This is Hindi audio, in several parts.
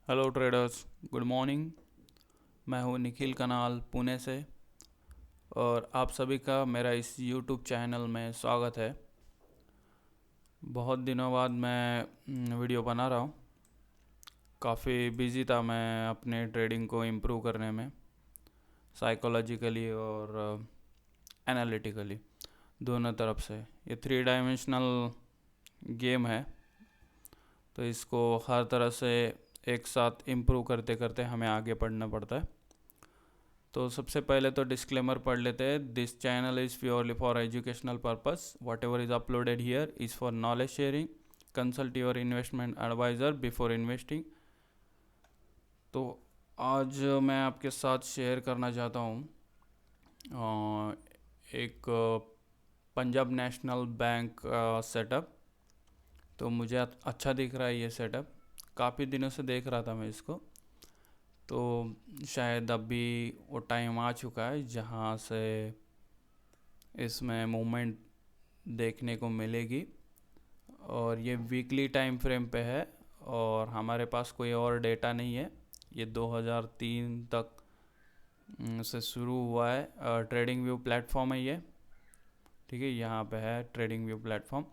Hello traders, good morning. मैं हूँ निखिल कनाल पुणे से और आप सभी का मेरा इस यूट्यूब चैनल में स्वागत है। बहुत दिनों बाद मैं वीडियो बना रहा हूँ। काफ़ी बिजी था मैं अपने ट्रेडिंग को इम्प्रूव करने में, साइकोलॉजिकली और एनालिटिकली दोनों तरफ से। ये 3 डायमेंशनल गेम है, तो इसको हर तरह से एक साथ इम्प्रूव करते करते हमें आगे बढ़ना पड़ता है। तो सबसे पहले तो डिस्क्लेमर पढ़ लेते हैं। This channel is purely for educational purpose. Whatever is uploaded here is for knowledge sharing. Consult your investment advisor before investing. तो आज मैं आपके साथ शेयर करना चाहता हूँ एक पंजाब नेशनल बैंक सेटअप। तो मुझे अच्छा दिख रहा है ये सेटअप। काफ़ी दिनों से देख रहा था मैं इसको, तो शायद अभी वो टाइम आ चुका है जहाँ से इसमें मूवमेंट देखने को मिलेगी। और ये वीकली टाइम फ्रेम पे है और हमारे पास कोई और डेटा नहीं है। ये 2003 तक से शुरू हुआ है। ट्रेडिंग व्यू प्लेटफॉर्म है ये, ठीक है। यहाँ पे है ट्रेडिंग व्यू प्लेटफॉर्म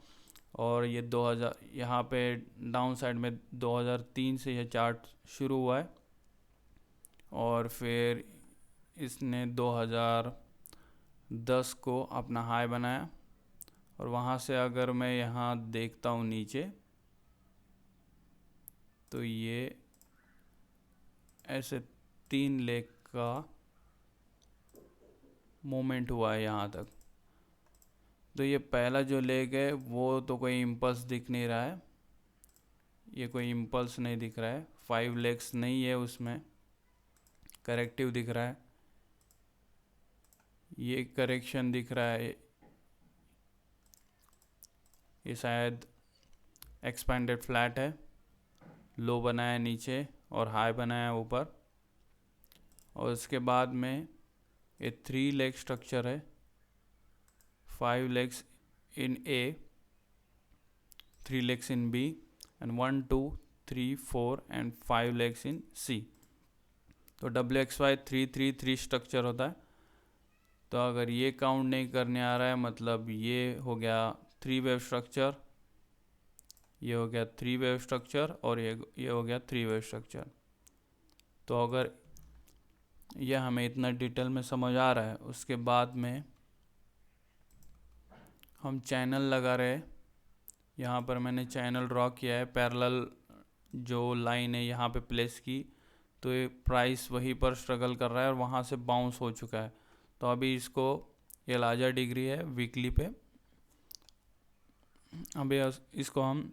और ये 2000 यहाँ पे डाउन साइड में 2003 से ये चार्ट शुरू हुआ है और फिर इसने 2010 को अपना हाई बनाया। और वहाँ से अगर मैं यहाँ देखता हूँ नीचे, तो ये ऐसे 3 लेग का मोमेंट हुआ है यहाँ तक। तो ये पहला जो लेग है वो तो कोई इम्पल्स दिख नहीं रहा है, ये कोई इम्पल्स नहीं दिख रहा है। 5 लेग्स नहीं है उसमें, करेक्टिव दिख रहा है। ये करेक्शन दिख रहा है, ये शायद एक्सपेंडेड फ्लैट है। लो बनाया नीचे और हाई बनाया ऊपर। और उसके बाद में ये 3 लेग स्ट्रक्चर है। 5 legs in A, 3 legs in B and 1 2 3 4 and 5 legs in C. तो WXY 3 स्ट्रक्चर होता है। तो अगर ये काउंट नहीं करने आ रहा है, मतलब ये हो गया 3 वेव स्ट्रक्चर, ये हो गया 3 वेव स्ट्रक्चर और ये हो गया 3 वेव स्ट्रक्चर। तो अगर यह हमें इतना डिटेल में समझ आ रहा है, उसके बाद में हम चैनल लगा रहे। यहाँ पर मैंने चैनल ड्रॉ किया है, पैरेलल जो लाइन है यहाँ पे प्लेस की। तो ये प्राइस वहीं पर स्ट्रगल कर रहा है और वहाँ से बाउंस हो चुका है। तो अभी इसको, ये लार्जर डिग्री है वीकली पे। अभी इसको हम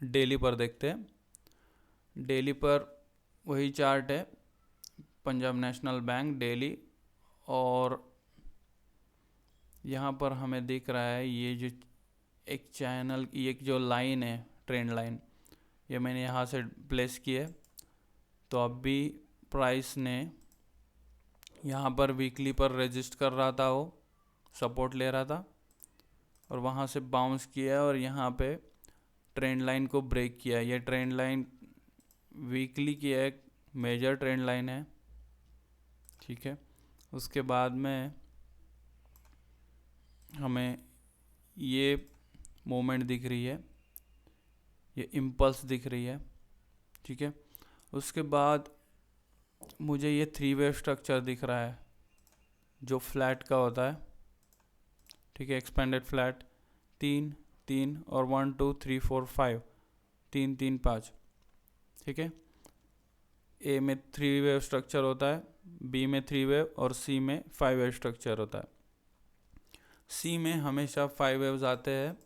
डेली पर देखते हैं। डेली पर वही चार्ट है, पंजाब नेशनल बैंक डेली। और यहाँ पर हमें दिख रहा है ये जो एक चैनल, ये जो लाइन है ट्रेंड लाइन, ये मैंने यहाँ से प्लेस की है। तो अभी प्राइस ने यहाँ पर वीकली पर रजिस्ट कर रहा था, वो सपोर्ट ले रहा था और वहाँ से बाउंस किया और यहाँ पे ट्रेंड लाइन को ब्रेक किया। ये ट्रेंड लाइन वीकली की एक मेजर ट्रेंड लाइन है, ठीक है। उसके बाद में हमें ये मूवमेंट दिख रही है, ये इम्पल्स दिख रही है, ठीक है। उसके बाद मुझे ये 3 वेव स्ट्रक्चर दिख रहा है जो फ्लैट का होता है, ठीक है। एक्सपेंडेड फ्लैट 3 3 और 1 2 3 4 5, 3 3 5, ठीक है। ए में 3 वेव स्ट्रक्चर होता है, बी में 3 वेव और सी में 5 वेव स्ट्रक्चर होता है। सी में हमेशा 5 वेव्स आते हैं,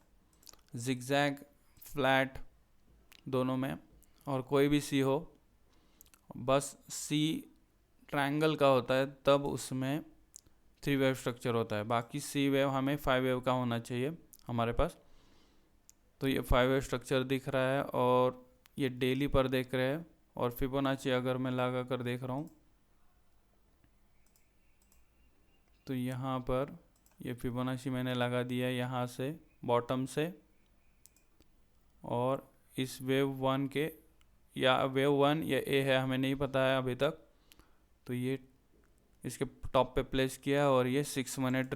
जिगजैग फ्लैट दोनों में। और कोई भी सी हो, बस सी ट्रायंगल का होता है तब उसमें 3 वेव स्ट्रक्चर होता है। बाकी सी वेव हमें 5 वेव का होना चाहिए हमारे पास। तो ये 5 वेव स्ट्रक्चर दिख रहा है और ये डेली पर देख रहे हैं। और फिबोनाची अगर मैं लगा कर देख रहा हूँ, तो यहाँ पर ये फिबोनाची मैंने लगा दिया यहाँ से बॉटम से, और इस वेव 1 के या वेव 1 या ए है, हमें नहीं पता है अभी तक। तो ये इसके टॉप पे प्लेस किया और ये 6 मिनट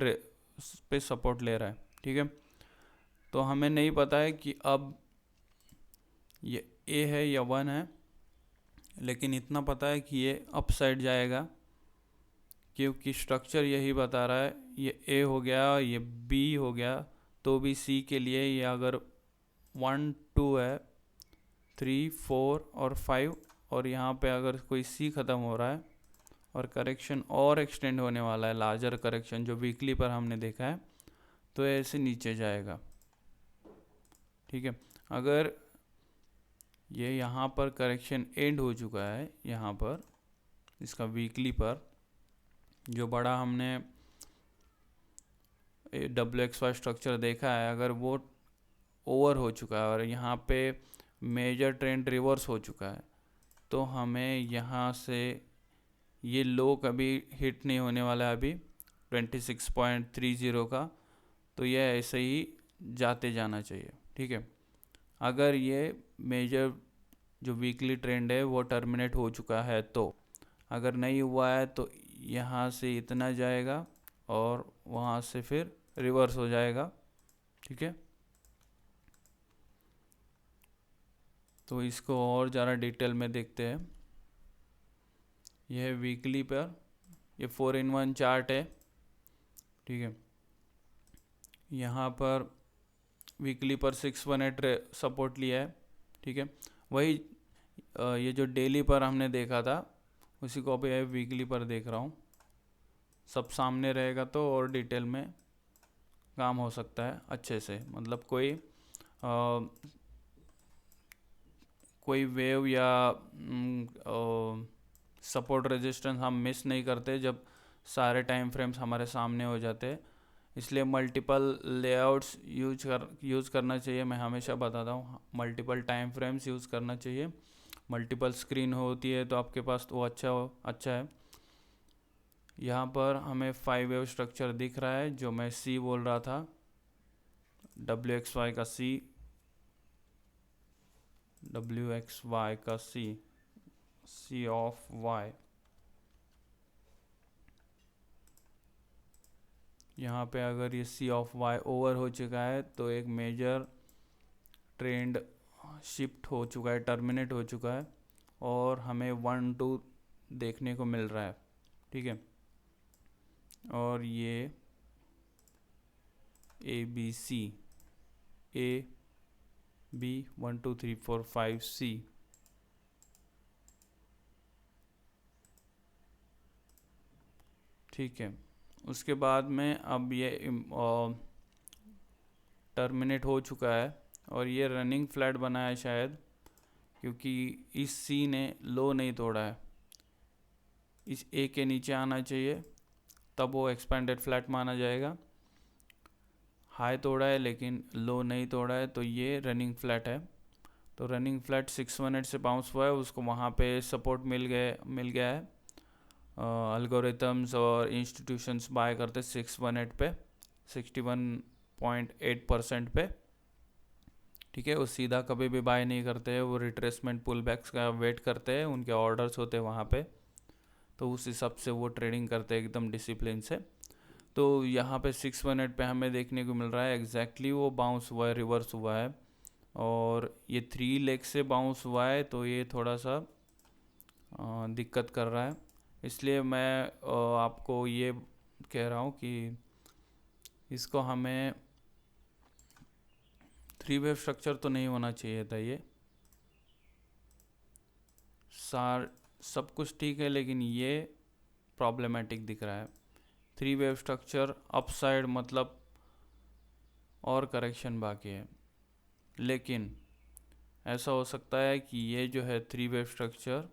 पे सपोर्ट ले रहा है, ठीक है। तो हमें नहीं पता है कि अब ये ए है या 1 है, लेकिन इतना पता है कि ये अप साइड जाएगा, क्योंकि स्ट्रक्चर यही बता रहा है। ये ए हो गया, ये बी हो गया, तो भी सी के लिए ये अगर 1 2 है, 3 4 और 5, और यहाँ पे अगर कोई सी ख़त्म हो रहा है और करेक्शन और एक्सटेंड होने वाला है, लार्जर करेक्शन जो वीकली पर हमने देखा है, तो ऐसे नीचे जाएगा, ठीक है। अगर ये यहाँ पर करेक्शन एंड हो चुका है, यहाँ पर इसका वीकली पर जो बड़ा हमने WXY स्ट्रक्चर देखा है, अगर वो ओवर हो चुका है और यहाँ पे मेजर ट्रेंड रिवर्स हो चुका है, तो हमें यहाँ से ये लो कभी हिट नहीं होने वाला है अभी 26.30 का, तो ये ऐसे ही जाते जाना चाहिए, ठीक है। अगर ये मेजर जो वीकली ट्रेंड है वो टर्मिनेट हो चुका है, तो अगर नहीं हुआ है तो यहाँ से इतना जाएगा और वहाँ से फिर रिवर्स हो जाएगा, ठीक है। तो इसको और ज़्यादा डिटेल में देखते हैं। यह वीकली पर ये 4-in-1 चार्ट है, ठीक है। यहाँ पर वीकली पर 618 सपोर्ट लिया है, ठीक है। वही ये जो डेली पर हमने देखा था उसी को अभी वीकली पर देख रहा हूँ। सब सामने रहेगा तो और डिटेल में काम हो सकता है अच्छे से, मतलब कोई वेव या सपोर्ट रेजिस्टेंस हम मिस नहीं करते जब सारे टाइम फ्रेम्स हमारे सामने हो जाते। इसलिए मल्टीपल लेआउट्स यूज़ करना चाहिए। मैं हमेशा बताता हूँ मल्टीपल टाइम फ्रेम्स यूज़ करना चाहिए। मल्टीपल स्क्रीन होती है तो आपके पास तो अच्छा है। यहाँ पर हमें 5 वेव स्ट्रक्चर दिख रहा है जो मैं सी बोल रहा था, WXY का C ऑफ Y। यहाँ पे अगर ये C ऑफ Y ओवर हो चुका है तो एक मेजर ट्रेंड शिफ्ट हो चुका है, टर्मिनेट हो चुका है, और हमें 1 2 देखने को मिल रहा है, ठीक है। और ये ABC A B 1 2 3 4 5 C, ठीक है। उसके बाद में अब ये टर्मिनेट हो चुका है और ये रनिंग फ्लैट बना है शायद, क्योंकि इस सी ने लो नहीं तोड़ा है। इस ए के नीचे आना चाहिए तब वो एक्सपेंडेड फ्लैट माना जाएगा। हाई तोड़ा है लेकिन लो नहीं तोड़ा है, तो ये रनिंग फ्लैट है। तो रनिंग फ्लैट 618 से बाउंस हुआ है, उसको वहाँ पे सपोर्ट मिल गया है। एल्गोरिथम्स और इंस्टीट्यूशंस बाय करते 618 पे 61.8% पे, ठीक है। वो सीधा कभी भी बाय नहीं करते हैं, वो रिट्रेसमेंट पुल बैक्स का वेट करते हैं, उनके ऑर्डर्स होते हैं वहाँ पे, तो उस हिसाब से वो ट्रेडिंग करते हैं एकदम डिसिप्लिन से। तो यहाँ पे 618 पे हमें देखने को मिल रहा है एग्जैक्टली वो बाउंस हुआ है, रिवर्स हुआ है, और ये 3 लेग से बाउंस हुआ है, तो ये थोड़ा सा दिक्कत कर रहा है। इसलिए मैं आपको ये कह रहा हूँ कि इसको हमें 3 वेव स्ट्रक्चर तो नहीं होना चाहिए था। ये सब कुछ ठीक है, लेकिन ये प्रॉब्लमेटिक दिख रहा है। 3 वेव स्ट्रक्चर अपसाइड मतलब और करेक्शन बाकी है, लेकिन ऐसा हो सकता है कि ये जो है 3 वेव स्ट्रक्चर,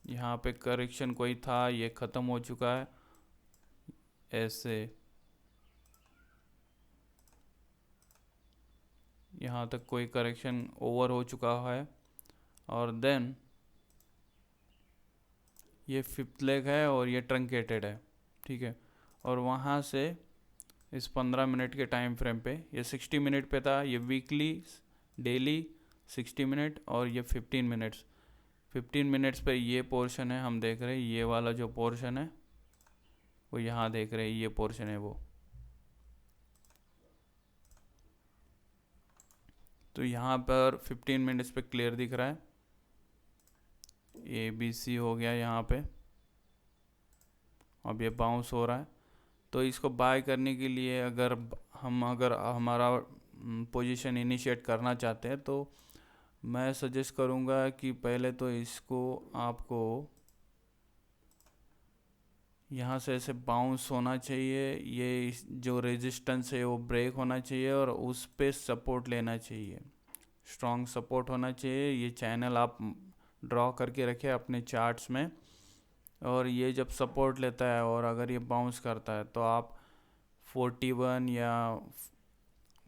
यहाँ पे करेक्शन कोई था, ये ख़त्म हो चुका है, ऐसे यहाँ तक कोई करेक्शन ओवर हो चुका है, और देन ये 5th लेग है और ये ट्रंकेटेड है, ठीक है। और वहाँ से इस 15 मिनट के टाइम फ्रेम पे, ये 60 मिनट पे था, ये वीकली डेली 60 मिनट और ये 15 मिनट्स। 15 मिनट्स पे ये पोर्शन है, हम देख रहे हैं ये वाला जो पोर्शन है वो यहाँ देख रहे हैं, ये पोर्शन है वो। तो यहाँ पर 15 मिनट्स पे क्लियर दिख रहा है, ABC हो गया यहाँ पे। अब ये बाउंस हो रहा है। तो इसको बाय करने के लिए अगर हमारा पोजीशन इनिशिएट करना चाहते हैं तो मैं सजेस्ट करूँगा कि पहले तो इसको आपको यहाँ से ऐसे बाउंस होना चाहिए, ये जो रेजिस्टेंस है वो ब्रेक होना चाहिए और उस पे सपोर्ट लेना चाहिए, स्ट्रॉन्ग सपोर्ट होना चाहिए। ये चैनल आप ड्रॉ करके रखें अपने चार्ट्स में, और ये जब सपोर्ट लेता है और अगर ये बाउंस करता है तो आप 41 या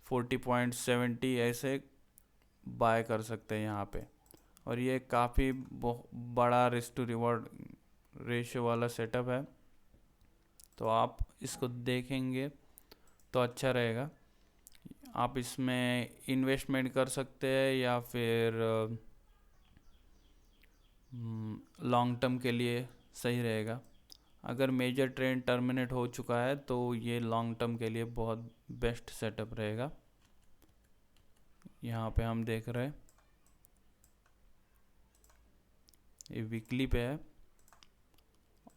40.70 ऐसे बाय कर सकते हैं यहाँ पे। और ये काफ़ी बड़ा रिस्क टू रिवॉर्ड रेशियो वाला सेटअप है, तो आप इसको देखेंगे तो अच्छा रहेगा। आप इसमें इन्वेस्टमेंट कर सकते हैं या फिर लॉन्ग टर्म के लिए सही रहेगा। अगर मेजर ट्रेंड टर्मिनेट हो चुका है तो ये लॉन्ग टर्म के लिए बहुत बेस्ट सेटअप रहेगा। यहाँ पे हम देख रहे हैं ये वीकली पे है,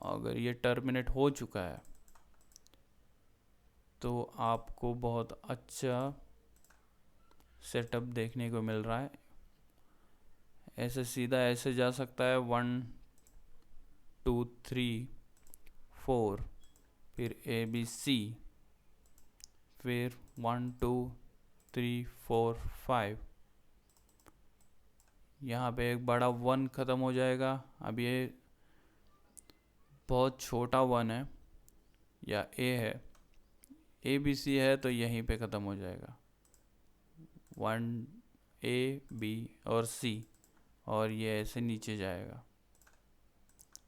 अगर ये टर्मिनेट हो चुका है तो आपको बहुत अच्छा सेटअप देखने को मिल रहा है। ऐसे सीधा ऐसे जा सकता है 1 2 3 4, फिर ABC, फिर 1 2 3 4 5। यहाँ पे एक बड़ा 1 ख़त्म हो जाएगा। अब ये बहुत छोटा 1 है या A है, ABC है तो यहीं पे ख़त्म हो जाएगा, 1 A B और C, और ये ऐसे नीचे जाएगा।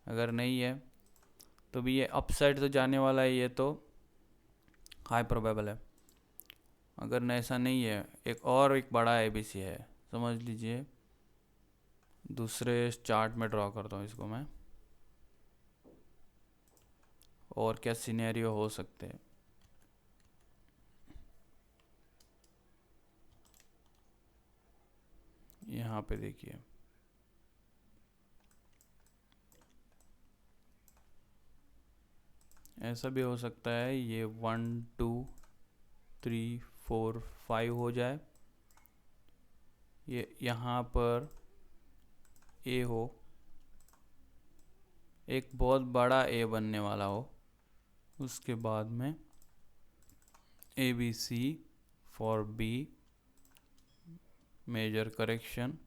अगर नहीं है तो भी ये अपसाइड तो जाने वाला है, ये तो हाई प्रोबेबल है। अगर ऐसा नहीं है, एक बड़ा ABC है, समझ लीजिए। दूसरे चार्ट में ड्रॉ करता हूँ इसको मैं, और क्या सिनेरियो हो सकते हैं। यहाँ पे देखिए ऐसा भी हो सकता है, ये 1 2 3 4 5 हो जाए, ये यहाँ पर A हो, एक बहुत बड़ा A बनने वाला हो, उसके बाद में ABC for B, major correction,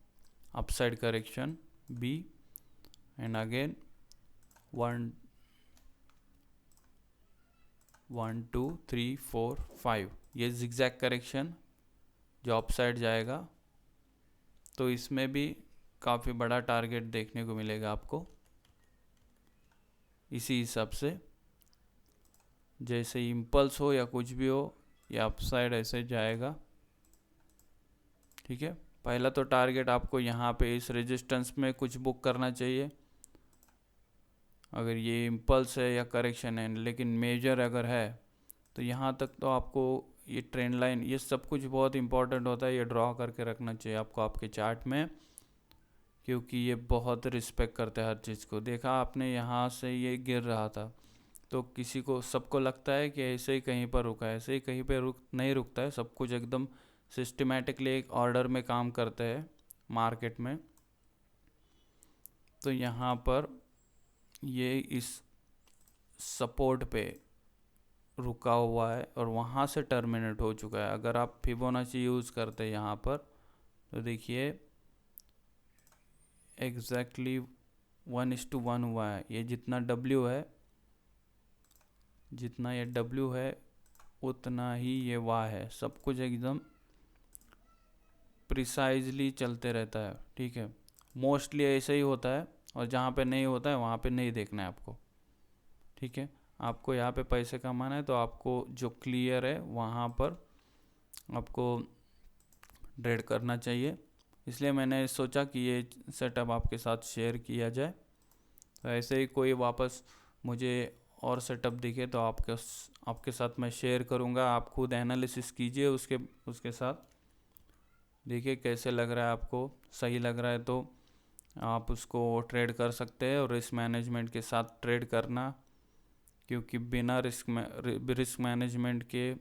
upside correction B, and again 1 2 3 4 5, ये जिगजैग करेक्शन जो अपसाइड जाएगा। तो इसमें भी काफ़ी बड़ा टारगेट देखने को मिलेगा आपको। इसी हिसाब से जैसे इम्पल्स हो या कुछ भी हो, या अपसाइड ऐसे जाएगा, ठीक है। पहला तो टारगेट आपको यहाँ पे इस रेजिस्टेंस में कुछ बुक करना चाहिए, अगर ये इम्पल्स है या करेक्शन है। लेकिन मेजर अगर है तो यहाँ तक तो आपको ये ट्रेंड लाइन, ये सब कुछ बहुत इंपॉर्टेंट होता है, ये ड्रॉ करके रखना चाहिए आपको आपके चार्ट में, क्योंकि ये बहुत रिस्पेक्ट करते हैं हर चीज़ को। देखा आपने, यहाँ से ये गिर रहा था तो सबको लगता है कि ऐसे ही कहीं पर रुका है, ऐसे ही कहीं पर नहीं रुकता है। सब कुछ एकदम सिस्टमेटिकली एक ऑर्डर में काम करते हैं मार्केट में। तो यहाँ पर ये इस सपोर्ट पे रुका हुआ है और वहाँ से टर्मिनेट हो चुका है। अगर आप फिबोनाची यूज़ करते हैं यहाँ पर तो देखिए एग्जैक्टली 1:1 हुआ है। ये जितना W है, जितना ये W है उतना ही ये Y है। सब कुछ एकदम प्रिसाइजली चलते रहता है, ठीक है। मोस्टली ऐसे ही होता है, और जहाँ पे नहीं होता है वहाँ पे नहीं देखना है आपको, ठीक है। आपको यहाँ पे पैसे कमाना है तो आपको जो क्लियर है वहाँ पर आपको ट्रेड करना चाहिए। इसलिए मैंने सोचा कि ये सेटअप आपके साथ शेयर किया जाए। तो ऐसे ही कोई वापस मुझे और सेटअप दिखे तो आपके साथ मैं शेयर करूँगा। आप खुद एनालिसिस कीजिए उसके साथ, देखिए कैसे लग रहा है आपको। सही लग रहा है तो आप उसको ट्रेड कर सकते हैं, और रिस्क मैनेजमेंट के साथ ट्रेड करना, क्योंकि बिना रिस्क मैनेजमेंट के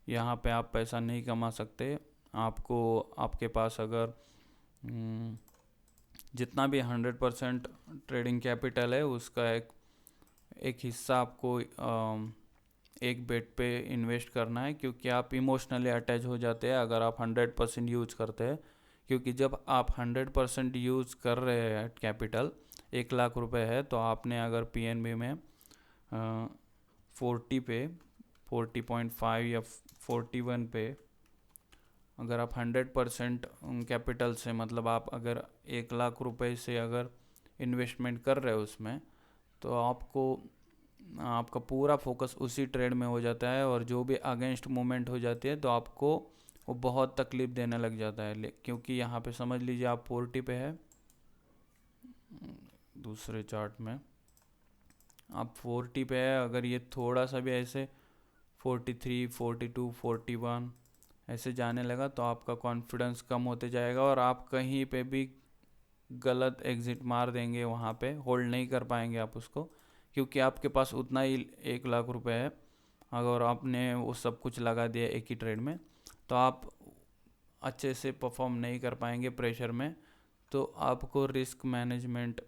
यहाँ पे आप पैसा नहीं कमा सकते। आपको आपके पास अगर जितना भी 100% ट्रेडिंग कैपिटल है उसका एक हिस्सा आपको एक बेट पे इन्वेस्ट करना है, क्योंकि आप इमोशनली अटैच हो जाते हैं अगर आप 100% यूज करते हैं। क्योंकि जब आप 100% यूज़ कर रहे हैं कैपिटल, 1 लाख रुपए है, तो आपने अगर पीएनबी में 40 पे 40.5 या 41 पे अगर आप 100% कैपिटल से, मतलब आप अगर 1 लाख रुपए से अगर इन्वेस्टमेंट कर रहे हो उसमें, तो आपका पूरा फोकस उसी ट्रेड में हो जाता है, और जो भी अगेंस्ट मूवमेंट हो जाती है तो आपको वो बहुत तकलीफ़ देने लग जाता है। क्योंकि यहाँ पे समझ लीजिए आप 40 पे है, दूसरे चार्ट में आप 40 पे है, अगर ये थोड़ा सा भी ऐसे 43, 42, 41 ऐसे जाने लगा तो आपका कॉन्फिडेंस कम होते जाएगा, और आप कहीं पे भी गलत एग्ज़िट मार देंगे, वहाँ पे होल्ड नहीं कर पाएंगे आप उसको, क्योंकि आपके पास उतना ही 1 लाख रुपए है। अगर आपने वो सब कुछ लगा दिया एक ही ट्रेड में, तो आप अच्छे से परफॉर्म नहीं कर पाएंगे प्रेशर में। तो आपको रिस्क मैनेजमेंट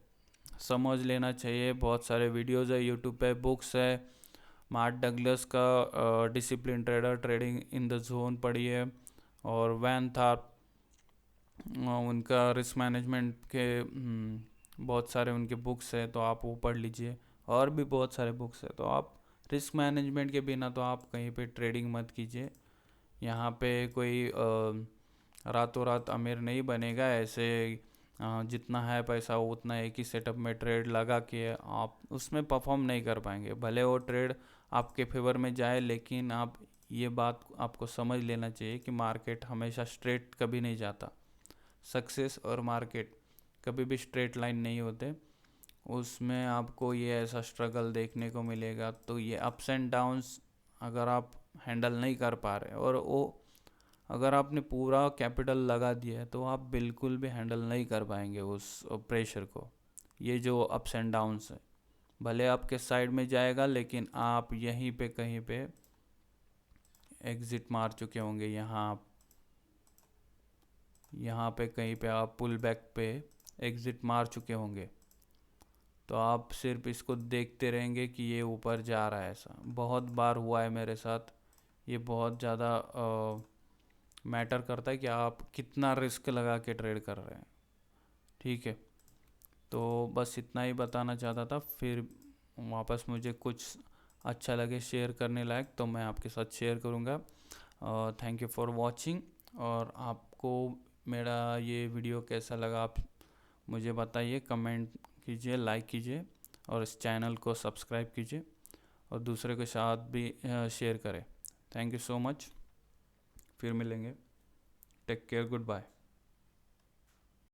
समझ लेना चाहिए। बहुत सारे वीडियोज़ है यूट्यूब पे, बुक्स है, मार्क डगलस का discipline trader, trading in the zone पढ़िए, और वैन थार्प उनका रिस्क मैनेजमेंट के बहुत सारे उनके बुक्स है, तो आप वो पढ़ लीजिए। और भी बहुत सारे बुक्स है। तो आप रिस्क मैनेजमेंट के बिना तो आप कहीं पे ट्रेडिंग मत कीजिए। यहाँ पे कोई रातों रात अमीर नहीं बनेगा ऐसे। जितना है पैसा उतना एक ही सेटअप में ट्रेड लगा के आप उसमें परफॉर्म नहीं कर पाएंगे। भले वो ट्रेड आपके फेवर में जाए, लेकिन आप ये बात आपको समझ लेना चाहिए कि मार्केट हमेशा स्ट्रेट कभी नहीं जाता। सक्सेस और मार्केट कभी भी स्ट्रेट लाइन नहीं होते, उसमें आपको ये ऐसा स्ट्रगल देखने को मिलेगा। तो ये अप्स एंड डाउन्स अगर आप हैंडल नहीं कर पा रहे, और वो अगर आपने पूरा कैपिटल लगा दिया है, तो आप बिल्कुल भी हैंडल नहीं कर पाएंगे उस प्रेशर को। ये जो अप्स एंड डाउन्स है, भले आपके साइड में जाएगा, लेकिन आप यहीं पे कहीं पे एग्ज़िट मार चुके होंगे। यहाँ पे कहीं पे आप पुल बैक पे एग्ज़िट मार चुके होंगे, तो आप सिर्फ इसको देखते रहेंगे कि ये ऊपर जा रहा है। ऐसा बहुत बार हुआ है मेरे साथ। ये बहुत ज़्यादा मैटर करता है कि आप कितना रिस्क लगा के ट्रेड कर रहे हैं। ठीक है, तो बस इतना ही बताना चाहता था। फिर वापस मुझे कुछ अच्छा लगे शेयर करने लायक तो मैं आपके साथ शेयर करूँगा। Thank you for watching. और आपको मेरा ये वीडियो कैसा लगा आप मुझे बताइए, कमेंट कीजिए, लाइक कीजिए, और इस चैनल को सब्सक्राइब कीजिए, और दूसरे के साथ भी शेयर करें। Thank you so much. फिर मिलेंगे। Take care, good bye.